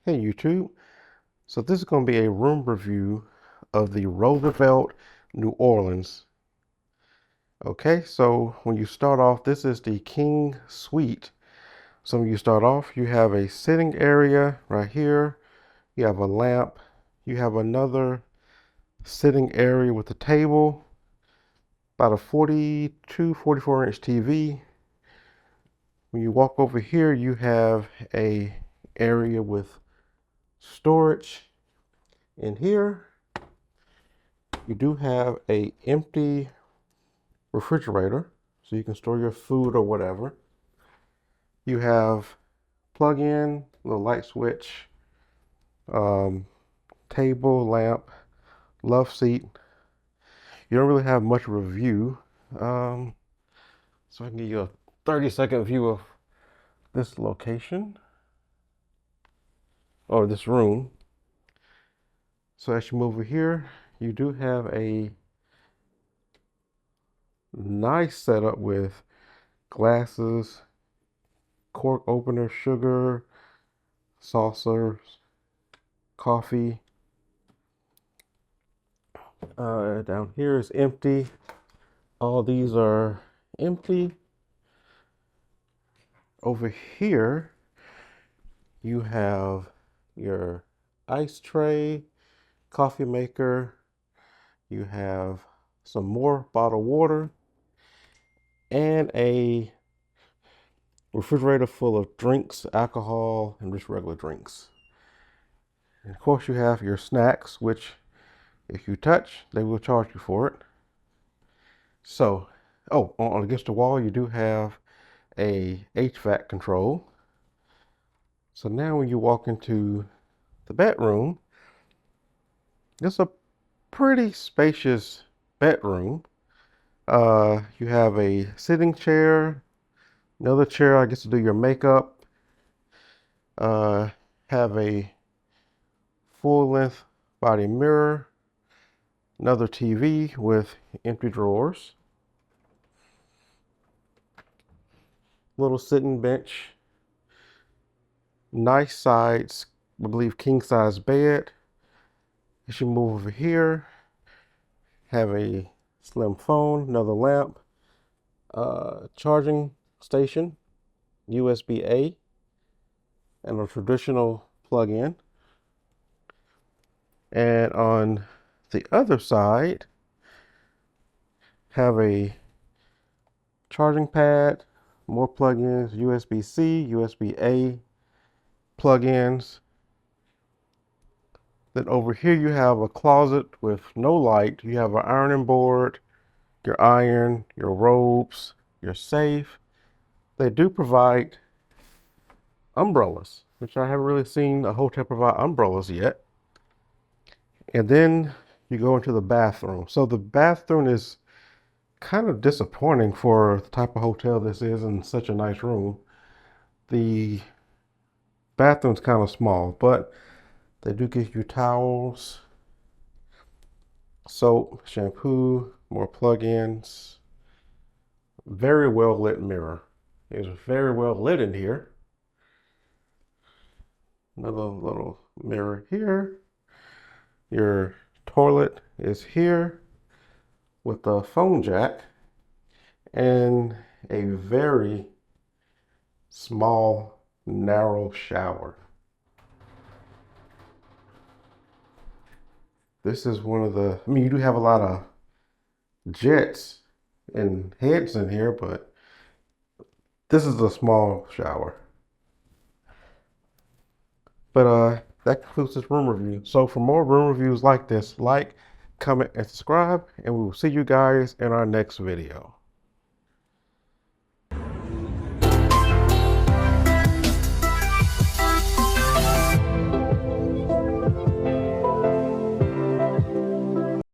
Hey YouTube, so this is going to be a room review of the Roosevelt New Orleans. Okay, so when you start off, this is the King Suite. So when you start off, you have a sitting area right here, you have a lamp, you have another sitting area with a table, about a 44 inch TV. When you walk over here, you have a area with storage. In here, you do have a empty refrigerator, so you can store your food or whatever. You have plug-in, little light switch, table, lamp, love seat. You don't really have much of a view, so I can give you a 30-second view of this location or this room. So as you move over here, you do have a nice setup with glasses, cork opener, sugar, saucers, coffee. Down here is empty. All these are empty. Over here, you have your ice tray, coffee maker. You have some more bottled water and a refrigerator full of drinks, alcohol, and just regular drinks. And of course, you have your snacks, which if you touch, they will charge you for it. So, on against the wall, you do have a HVAC control. So now when you walk into the bedroom, it's a pretty spacious bedroom. You have a sitting chair, another chair, I guess, to do your makeup. Have a full-length body mirror, another TV with empty drawers, little sitting bench, nice sides, I believe king size bed. As you move over here, have a slim phone, another lamp, charging station, USB-A, and a traditional plug-in. And on the other side, have a charging pad, more plug-ins, USB-C, USB-A plug-ins. Then over here you have a closet with no light. You have an ironing board, your iron, your robes, your safe. They do provide umbrellas, which I haven't really seen a hotel provide umbrellas yet. And then you go into the bathroom. So the bathroom is kind of disappointing for the type of hotel this is and such a nice room. The bathroom's kind of small, but they do give you towels, soap, shampoo, more plug-ins. Very well lit mirror. It's very well lit in here. Another little mirror here. Your toilet is here with a phone jack and a very small, narrow shower. This is one of the, I mean, you do have a lot of jets and heads in here, but this is a small shower. But that concludes this room review. So for more room reviews like this, like, comment, and subscribe, and we will see you guys in our next video.